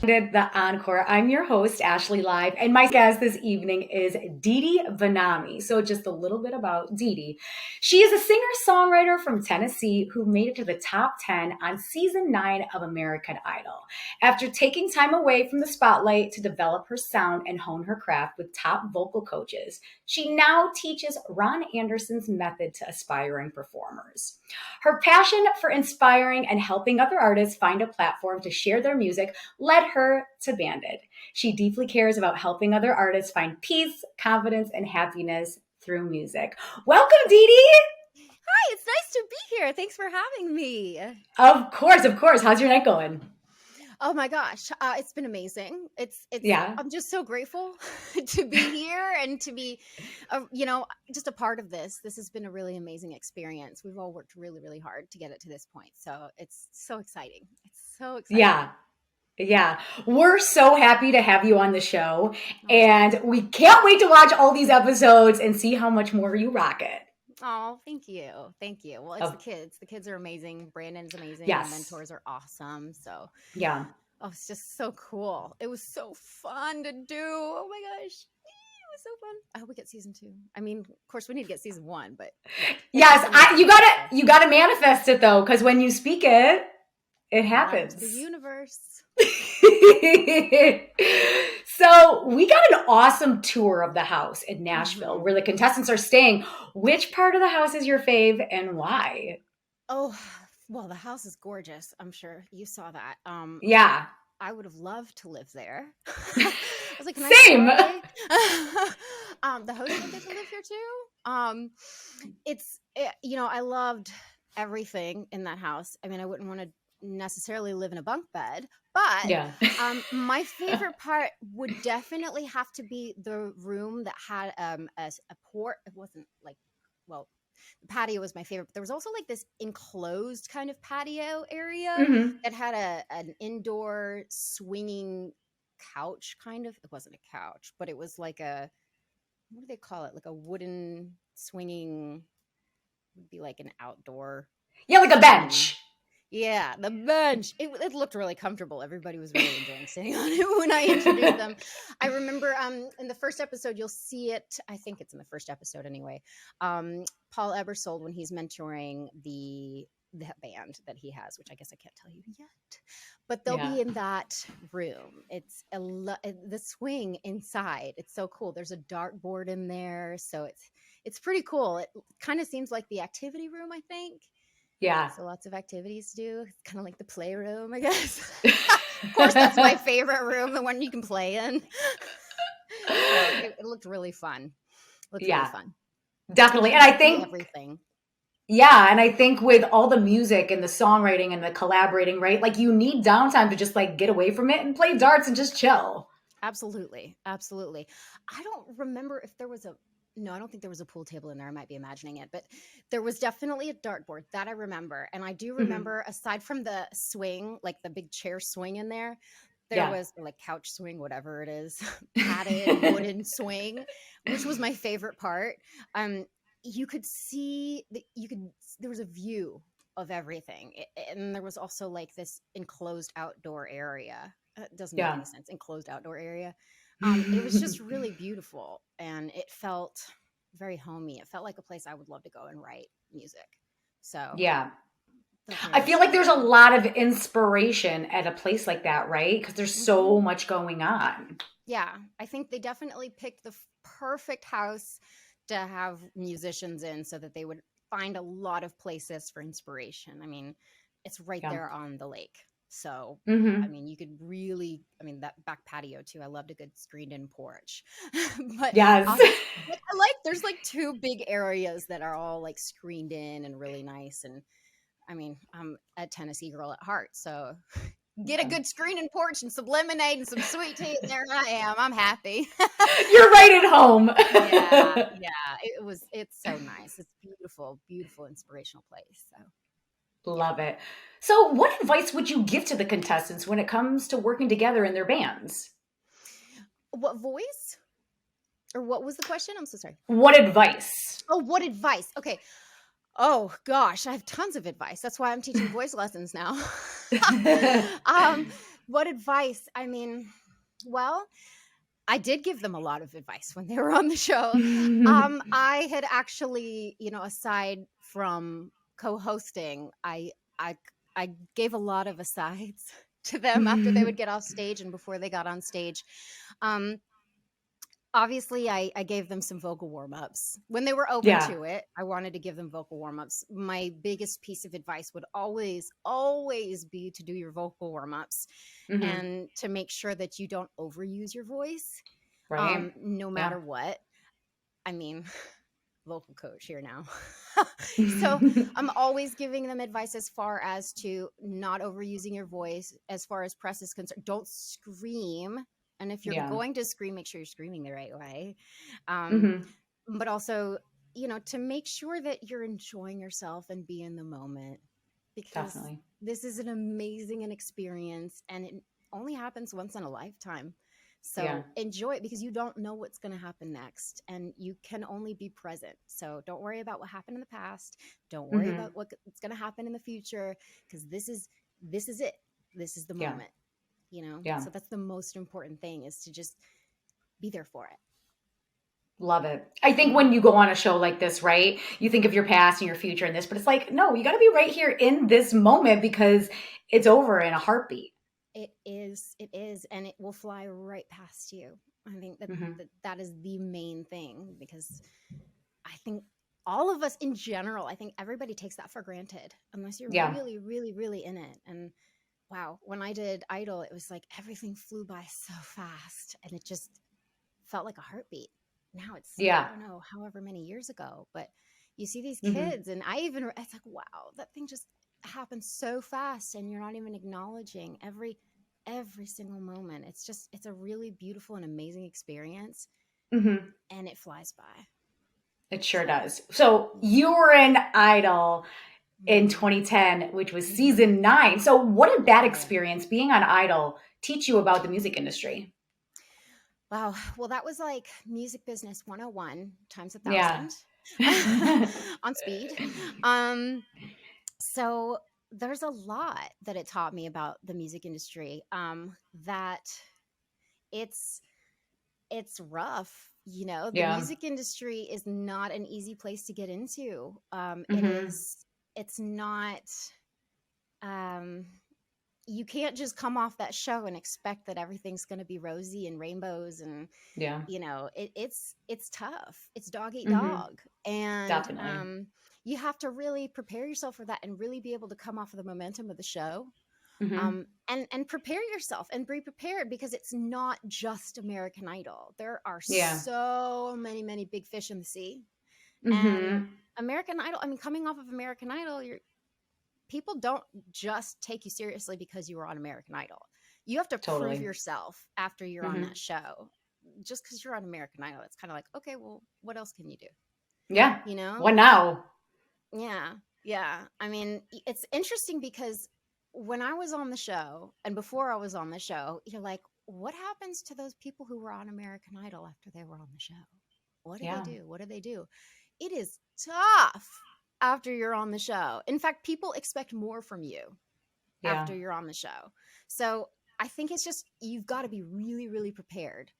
The Encore. I'm your host, Ashley Live, and my guest this evening is Dee Dee Vanami. So, just a little bit about Dee Dee. She is a singer-songwriter from Tennessee who made it to the top 10 on season 9 of American Idol. After taking time away from the spotlight to develop her sound and hone her craft with top vocal coaches, she now teaches Ron Anderson's method to aspiring performers. Her passion for inspiring and helping other artists find a platform to share their music led her to Bandit. She deeply cares about helping other artists find peace, confidence, and happiness through music. Welcome, Dee Dee! Hi, it's nice to be here. Thanks for having me. Of course, of course. How's your night going? Oh my gosh, it's been amazing. It's. Yeah. I'm just so grateful to be here and to be, just a part of this. This has been a really amazing experience. We've all worked really, really hard to get it to this point. So it's so exciting. It's so exciting. Yeah. We're so happy to have you on the show. And we can't wait to watch all these episodes and see how much more you rock it. Oh, thank you. Thank you. Well, it's the kids. The kids are amazing. Brandon's amazing. Yes. The mentors are awesome. So yeah. Oh, it's just so cool. It was so fun to do. Oh my gosh. It was so fun. I hope we get season 2. I mean, of course we need to get season 1, but yes, you gotta manifest it though, because when you speak it happens. The universe. So we got an awesome tour of the house in Nashville where the contestants are staying. Which part of the house is your fave and why? Oh, well, the house is gorgeous. I'm sure you saw that. Yeah. I would have loved to live there. I was like, same. The host would get to live here too. I loved everything in that house. I mean, I wouldn't want to necessarily live in a bunk bed, but my favorite part would definitely have to be the room that had a port. It wasn't like, well, the patio was my favorite, but there was also like this enclosed kind of patio area that had an indoor swinging couch kind of. It wasn't a couch, but it was like what do they call it? Like a wooden swinging, would be like an outdoor. Yeah, like a bench. Yeah, the bench. It looked really comfortable. Everybody was really enjoying sitting on it when I introduced them. I remember in the first episode, you'll see it. I think it's in the first episode anyway. Paul Ebersold, when he's mentoring the band that he has, which I guess I can't tell you yet, but they'll be in that room. It's the swing inside. It's so cool. There's a dartboard in there, so it's pretty cool. It kind of seems like the activity room, I think. Yeah. So lots of activities to do. It's kind of like the playroom, I guess. Of course, that's my favorite room, the one you can play in. So it looked really fun. Really fun. Definitely. And I think everything. Yeah. And I think with all the music and the songwriting and the collaborating, right? Like you need downtime to just like get away from it and play darts and just chill. Absolutely. Absolutely. I don't remember if there was no, I don't think there was a pool table in there. I might be imagining it, but there was definitely a dartboard that I remember. And I do remember, aside from the swing, like the big chair swing in there, there was like couch swing, whatever it is, padded wooden swing, which was my favorite part. You could see there was a view of everything. And there was also like this enclosed outdoor area. It doesn't make any sense. Enclosed outdoor area. It was just really beautiful, and it felt very homey. It felt like a place I would love to go and write music. So I feel like there's a lot of inspiration at a place like that, right? Because there's so much going on. Yeah, I think they definitely picked the perfect house to have musicians in so that they would find a lot of places for inspiration. I mean, it's right there on the lake. So, I mean, you could really, that back patio too. I loved a good screened in porch. But yes, there's like 2 big areas that are all like screened in and really nice. And I mean, I'm a Tennessee girl at heart. So get a good screen and porch and some lemonade and some sweet tea. And there I am. I'm happy. You're right at home. Yeah. It's so nice. It's beautiful, beautiful, inspirational place. So. Love it. So what advice would you give to the contestants when it comes to working together in their bands? What voice? Or what was the question? I'm so sorry. What advice? Oh, what advice? Okay. Oh gosh, I have tons of advice. That's why I'm teaching voice lessons now. What advice? I mean, well, I did give them a lot of advice when they were on the show. I had actually, aside from co-hosting, I I gave a lot of asides to them after they would get off stage and before they got on stage. Um, Obviously, I gave them some vocal warm-ups. When they were open Yeah. to it, I wanted to give them vocal warm-ups. My biggest piece of advice would always be to do your vocal warm-ups Hmm. and to make sure that you don't overuse your voice, Right. no Yeah. matter what. I mean, vocal coach here now. So I'm always giving them advice as far as to not overusing your voice. As far as press is concerned, don't scream. And if you're Yeah. going to scream, make sure you're screaming the right way. Um, Hmm. but also, to make sure that you're enjoying yourself and be in the moment, because Definitely. this is an amazing experience and it only happens once in a lifetime. Yeah. So enjoy it because you don't know what's going to happen next and you can only be present. So don't worry about what happened in the past. Don't worry about Hmm. what's going to happen in the future because this is it. This is the Yeah. moment, you know? Yeah. So that's the most important thing is to just be there for it. Love it. I think Mhm. when you go on a show like this, right, you think of your past and your future and this, but it's like, no, you got to be right here in this moment because it's over in a heartbeat. It is, and it will fly right past you. I think that Hmm. that is the main thing because I think all of us in general, I think everybody takes that for granted unless you're Yeah. really, really, really in it. And wow, when I did Idol, it was like everything flew by so fast and it just felt like a heartbeat. Now I Yeah. don't know, however many years ago, but you see these Hmm. kids, and it's like, wow, that thing just happened so fast, and you're not even acknowledging every single moment. It's a really beautiful and amazing experience, Hmm. and it flies by. It sure So, does. So yeah. you were in Idol in Mhm. 2010, which was Mhm. season 9. So what did that Oh, yeah. experience being on Idol teach you about the music industry? Wow. Well, that was like music business 101 times a Yeah. thousand on speed. Um, so there's a lot that it taught me about the music industry. That it's it's rough. The Yeah. music industry is not an easy place to get into. It Hmm. is. It's not. Um, you can't just come off that show and expect that everything's going to be rosy and rainbows and Yeah. it's tough. It's dog eat Hmm. dog, and Definitely. you have to really prepare yourself for that and really be able to come off of the momentum of the show, Hmm. and prepare yourself and be prepared because it's not just American Idol. There are Yeah. so many big fish in the sea, and Hmm. American Idol. I mean, coming off of American Idol, you're people don't just take you seriously because you were on American Idol. You have to prove Totally. yourself after you're on Hmm. that show. Just because you're on American Idol, it's kind of like, okay, well, what else can you do? Yeah. You know? What now? Yeah. Yeah. I mean, it's interesting because when I was on the show and before I was on the show, you're like, what happens to those people who were on American Idol after they were on the show? What do they Yeah. do? What do they do? It is tough after you're on the show. In fact, people expect more from you Yeah. after you're on the show. So I think it's just, you've got to be really, really prepared.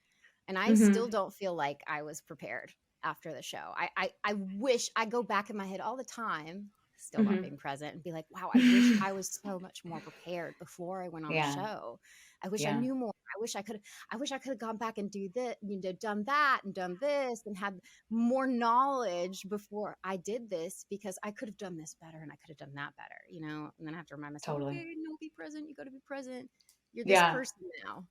And I still Hmm. don't feel like I was prepared after the show. I wish I go back in my head all the time, still not Hmm. being present, and be like, wow, I wish I was so much more prepared before I went on the Yeah. show. I wish I Yeah. knew more. I wish I could have gone back and do this, done that and done this and had more knowledge before I did this because I could have done this better and I could have done that better. And then I have to remind myself, Totally. okay, no, be present. You got to be present. You're this Yeah. person now.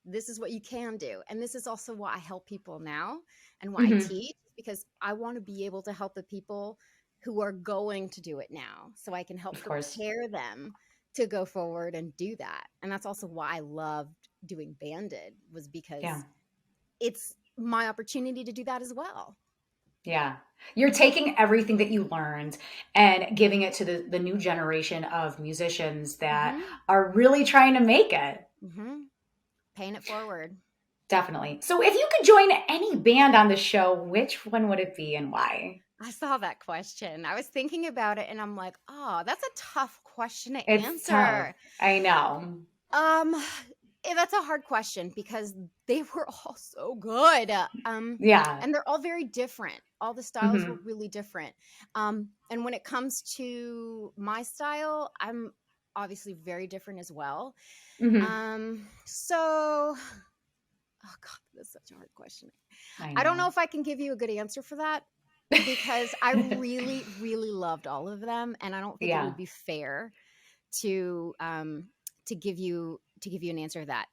This is what you can do. And this is also why I help people now and why I Hmm. teach, because I want to be able to help the people who are going to do it now so I can help Of course. prepare them to go forward and do that. And that's also why I loved doing Banded, was Yeah. because it's my opportunity to do that as well. Yeah. You're taking everything that you learned and giving it to the new generation of musicians that Mhm. are really trying to make it. Mhm. Paying it forward. Definitely. So if you could join any band on the show, which one would it be and why? I saw that question. I was thinking about it and I'm like, "Oh, that's a tough question to It's tough. answer." I know. Um, that's a hard question because they were all so good. Yeah. And they're all very different. All the styles were Hmm. really different. And when it comes to my style, I'm obviously very different as well. Hmm. So oh God, that's such a hard question. I I don't know know. if I can give you a good answer for that because I really, really loved all of them, and I don't think it Yeah. would be fair to to give you an answer to that.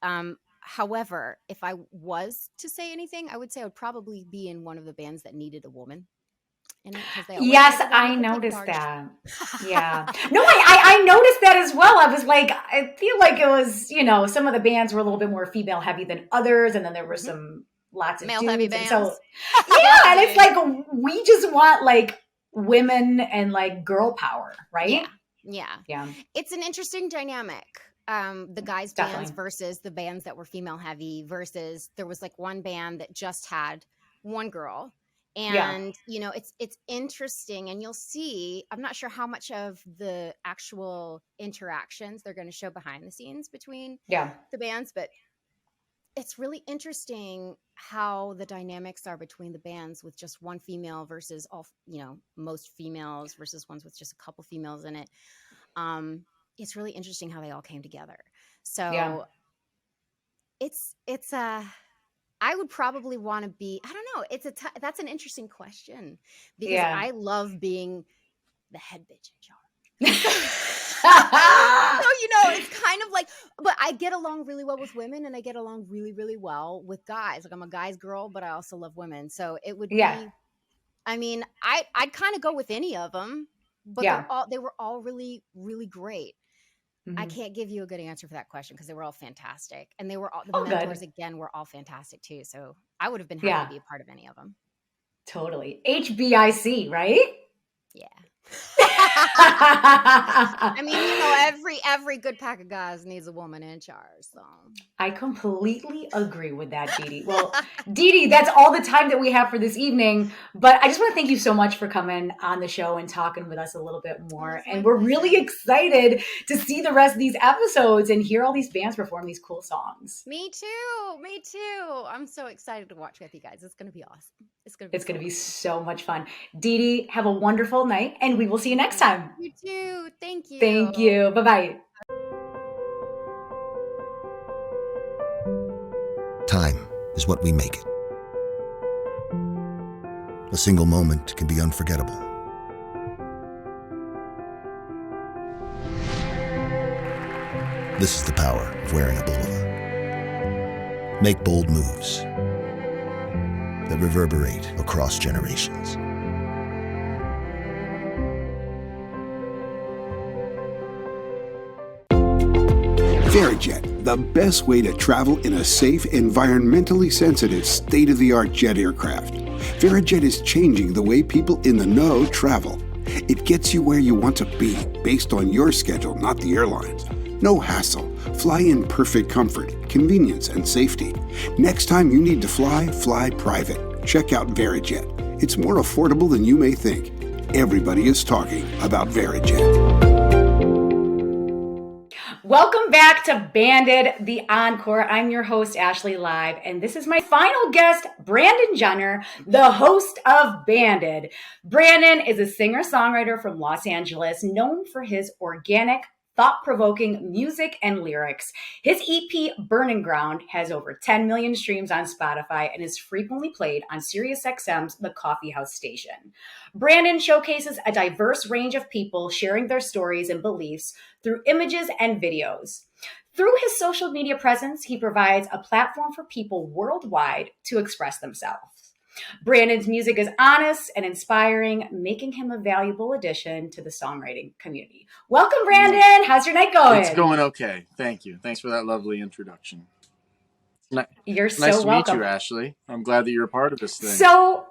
However, if I was to say anything, I would say I would probably be in one of the bands that needed a woman in it because they always Yes, had the one I that could take noticed charge. that. Yeah. No, I noticed that as well. I was like, I feel like it was, some of the bands were a little bit more female heavy than others, and then there were Mhm. some lots of Male heavy dudes. And so, bands. yeah, and it's Dude. like we just want like women and like girl power, Yeah. right? Yeah. Yeah, It's an interesting dynamic. The guys' bands definitely. versus the bands that were female heavy versus there was like one band that just had one girl. Yeah, And it's interesting and you'll see, I'm not sure how much of the actual interactions they're going to show behind the scenes between yeah. the bands, but it's really interesting how the dynamics are between the bands with just one female versus all, most females versus ones with just a couple females in it. um, it's really interesting how they all came together. Yeah, So it's I would probably want to be, I don't know, that's an interesting question because yeah. I love being the head bitch in charge. So it's kind of like, but I get along really well with women and I get along really, really well with guys. Like I'm a guy's girl, but I also love women. So it would Yeah, be, I mean, I'd kind of go with any of them, but yeah. they were all really, really great. I Hmm. can't give you a good answer for that question because they were all fantastic, and they were all the Oh, good. mentors again were all fantastic too. So I would have been happy to Yeah, be a part of any of them. totally. HBIC, right? Yeah. I mean, every good pack of guys needs a woman in charge. So I completely agree with that, Dee Dee. Well, Dee Dee, that's all the time that we have for this evening. But I just want to thank you so much for coming on the show and talking with us a little bit oh, more. it's my And we're really pleasure. excited to see the rest of these episodes and hear all these bands perform these cool songs. Me too. Me too. I'm so excited to watch with you guys. It's gonna be awesome. It's gonna be It's so going to be awesome. so much fun. Dee Dee, have a wonderful night, and we will see you Thank next you. time. You too. Thank Thank you. you. Bye bye. Time is what we make it. A single moment can be unforgettable. This is the power of wearing a Bulova. Make bold moves that reverberate across generations. VeriJet, the best way to travel in a safe, environmentally sensitive, state-of-the-art jet aircraft. VeriJet is changing the way people in the know travel. It gets you where you want to be, based on your schedule, not the airlines. No hassle. Fly in perfect comfort, convenience, and safety. Next time you need to fly, fly private. Check out VeriJet. It's more affordable than you may think. Everybody is talking about VeriJet. Welcome back to Banded, the Encore. I'm your host, Ashley Live, and this is my final guest, Brandon Jenner, the host of Banded. Brandon is a singer-songwriter from Los Angeles, known for his organic, thought-provoking music and lyrics. His EP, Burning Ground, has over 10 million streams on Spotify and is frequently played on SiriusXM's The Coffee House station. Brandon showcases a diverse range of people sharing their stories and beliefs through images and videos. Through his social media presence, he provides a platform for people worldwide to express themselves. Brandon's music is honest and inspiring, making him a valuable addition to the songwriting community. Welcome, Brandon. How's your night It's going? going okay. Thank you. Thanks for that lovely introduction. Ni- You're It's nice so to meet welcome. you, Ashley. I'm glad that you're a part of this thing. So,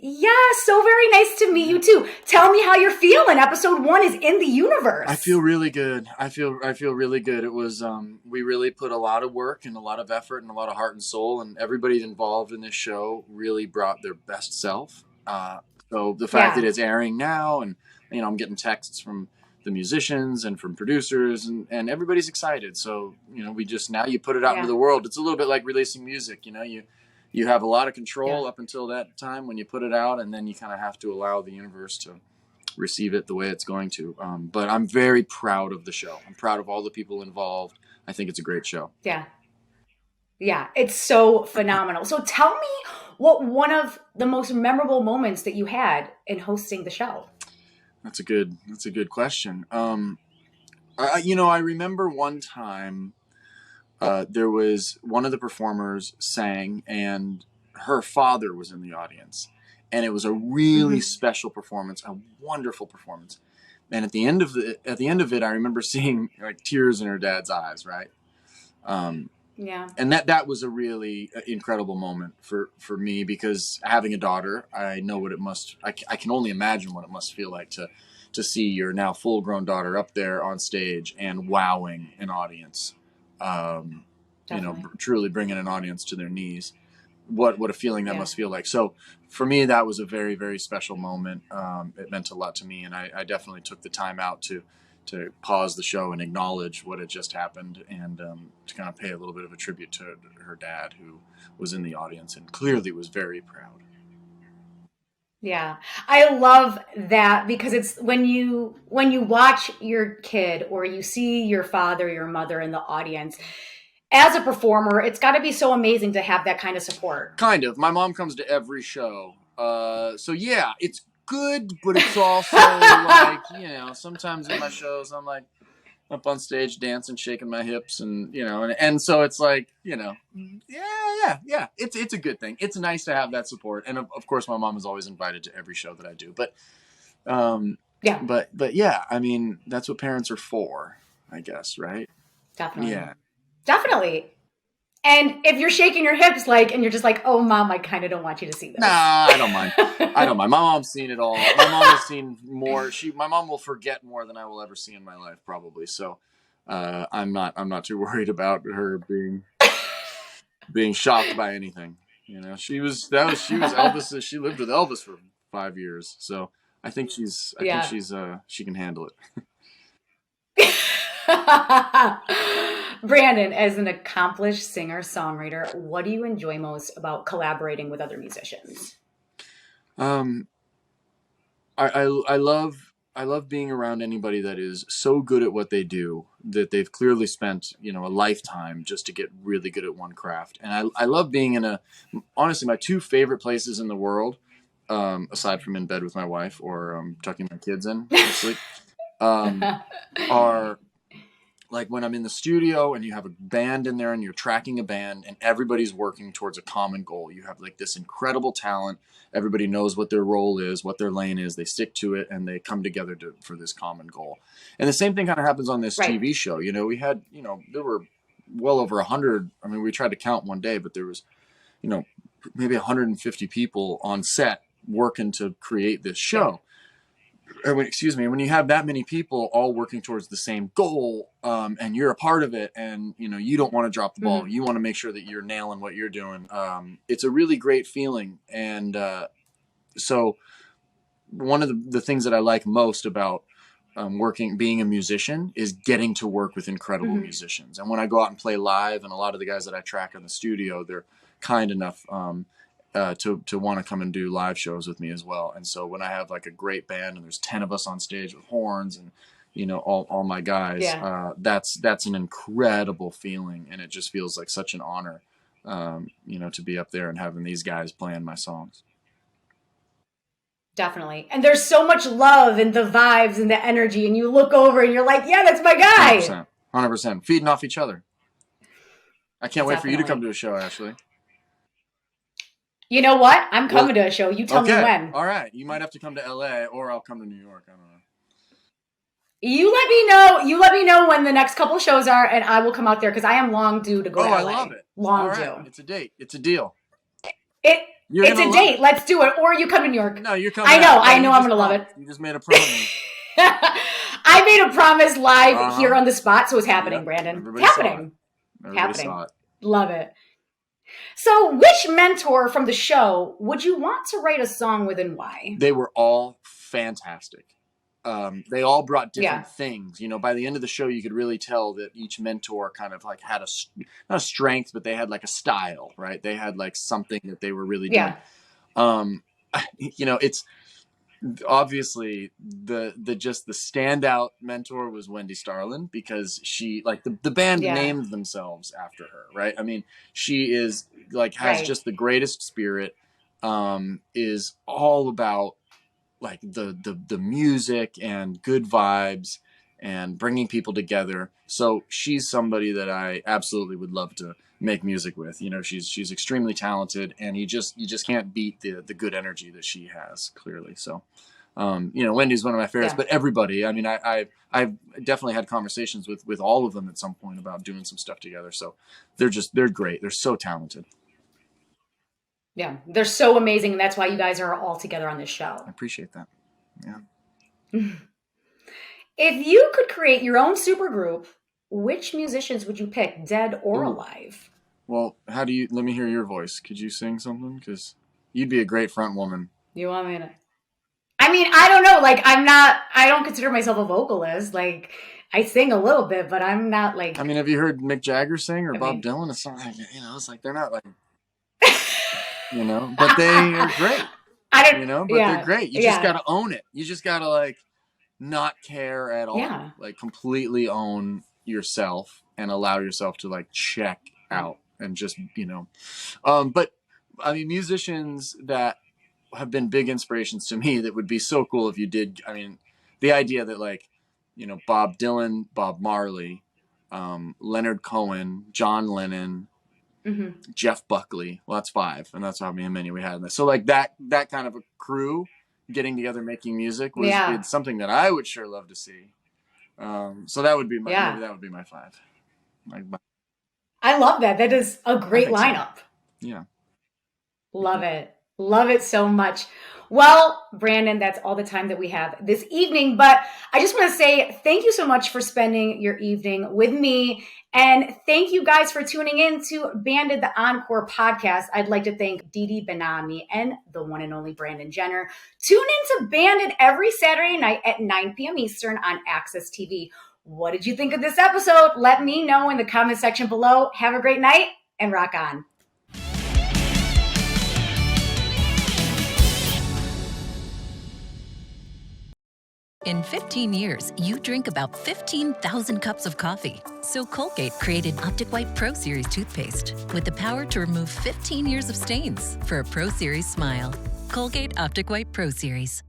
yeah, so very nice to meet you too. Tell me how you're feeling. Episode 1 is in the I feel universe. really good. I feel really good. It was we really put a lot of work and a lot of effort and a lot of heart and soul, and everybody involved in this show really brought their best self. So the fact that Yeah. it's airing now, and I'm getting texts from the musicians and from producers, and everybody's excited. So, now you put it out into the world. It's a little bit like releasing music. You have a lot of control up until that time when you put it out, and then you kind of have to allow the universe to receive it the way it's going to. But I'm very proud of the show. I'm proud of all the people involved. I think it's a great show. Yeah. Yeah, it's so phenomenal. So tell me what one of the most memorable moments that you had in hosting the show. That's a good question. I remember one time there was one of the performers sang, and her father was in the audience, and it was a really special performance, a wonderful performance. And at the end of it, I remember seeing like tears in her dad's eyes, right? And that was a really incredible moment for me, because having a daughter, I know what it must. I can only imagine what it must feel like to see your now full grown daughter up there on stage and wowing an audience. Truly bringing an audience to their knees. What a feeling that must feel like. So for me, that was a very, very special moment. It meant a lot to me, and I definitely took the time out to pause the show and acknowledge what had just happened, and to kind of pay a little bit of a tribute to her dad, who was in the audience and clearly was very proud. Yeah, I love that, because it's when you watch your kid or you see your father, your mother in the audience, as a performer, it's got to be so amazing to have that kind of support. Kind of. My mom comes to every show. So yeah, it's good, but it's also like, sometimes in my shows I'm like up on stage dancing, shaking my hips, and and so it's like, yeah, it's a good thing. It's nice to have that support, and of course my mom is always invited to every show that I do. But but yeah, I mean, that's what parents are for, I guess, right? Definitely. Yeah, definitely. And if you're shaking your hips, and you're just like, oh, Mom, I kind of don't want you to see this. Nah, I don't mind. I don't mind. My mom's seen it all. My mom has seen more. My mom will forget more than I will ever see in my life, probably. So I'm not too worried about her being shocked by anything. She was Elvis. She lived with Elvis for 5 years. So I think she can handle it. Brandon, as an accomplished singer-songwriter, what do you enjoy most about collaborating with other musicians? I love being around anybody that is so good at what they do that they've clearly spent, a lifetime just to get really good at one craft. And I love being honestly, my two favorite places in the world, aside from in bed with my wife or tucking my kids in to sleep, are like when I'm in the studio and you have a band in there and you're tracking a band and everybody's working towards a common goal. You have like this incredible talent. Everybody knows what their role is, what their lane is. They stick to it and they come together for this common goal. And the same thing kind of happens on this TV show. We had, there were well over 100. I mean, we tried to count one day, but there was, maybe 150 people on set working to create this show. When you have that many people all working towards the same goal, and you're a part of it, and you don't want to drop the ball, you want to make sure that you're nailing what you're doing. It's a really great feeling, and so one of the things that I like most about being a musician is getting to work with incredible musicians. And when I go out and play live, and a lot of the guys that I track in the studio, they're kind enough to want to come and do live shows with me as well. And so when I have like a great band and there's 10 of us on stage with horns and all my guys, that's an incredible feeling, and it just feels like such an honor to be up there and having these guys playing my songs. Definitely. And there's so much love and the vibes and the energy, and you look over and you're like, yeah, that's my guy. 100%. Feeding off each other. I can't wait for you to come to a show, Ashley. You know what? I'm coming to a show. You tell me when. All right. You might have to come to LA, or I'll come to New York. I don't know. You let me know. You let me know when the next couple shows are, and I will come out there, because I am long due to go to LA. I love it. Long due. It's a date. It's a deal. It's a date. Let's do it. Or you come to New York. No, you're coming. I know I'm going to love it. You just made a promise. I made a promise live here on the spot, so it's happening, Brandon. Everybody Saw it. Love it. So which mentor from the show would you want to write a song with, and why? They were all fantastic. they all brought different Yeah. things. You know, by the end of the show, you could really tell that each mentor kind of like had not a strength, but they had like a style, right? They had like something that they were really doing. Yeah. You know, it's obviously the standout mentor was Wendy Starlin, because she, like, the band Yeah. named themselves after her, right? I mean, she is like, has Right. just the greatest spirit, is all about like the music and good vibes and bringing people together. So she's somebody that I absolutely would love to make music with. You know, she's extremely talented, and you just can't beat the good energy that she has, clearly. So, you know, Wendy's one of my favorites, Yeah. but everybody, I mean, I've definitely had conversations with all of them at some point about doing some stuff together. So they're great. They're so talented. Yeah. They're so amazing. And that's why you guys are all together on this show. I appreciate that. Yeah. If you could create your own supergroup, which musicians would you pick, dead or Ooh. alive? Well, let me hear your voice. Could you sing something? Because you'd be a great front woman. You want me to? I mean, I don't know. Like, I don't consider myself a vocalist. Like, I sing a little bit, but I'm not like. I mean, have you heard Mick Jagger sing or Bob mean, Dylan? It's not like, you know, it's like they're not like, you know, but they are great. I don't, you know, but they're great. You just got to own it. You just got to like not care at all. Yeah. Like completely own yourself and allow yourself to like check out and just, you know. But I mean, musicians that have been big inspirations to me that would be so cool if you did. I mean, the idea that like, you know, Bob Dylan, Bob Marley, Leonard Cohen, John Lennon, Jeff Buckley. Well, that's 5, and that's how many we had in this. So like that kind of a crew getting together making music was it's something that I would sure love to see. So that would be maybe that would be my 5. I love that. That is a great lineup. So. Yeah. Love it. Love it so much. Well, Brandon, that's all the time that we have this evening. But I just want to say thank you so much for spending your evening with me. And thank you guys for tuning in to Banded the Encore podcast. I'd like to thank Didi Benami and the one and only Brandon Jenner. Tune in to Banded every Saturday night at 9 p.m. Eastern on Access TV. What did you think of this episode? Let me know in the comment section below. Have a great night and rock on. In 15 years, you drink about 15,000 cups of coffee. So Colgate created Optic White Pro Series toothpaste with the power to remove 15 years of stains for a Pro Series smile. Colgate Optic White Pro Series.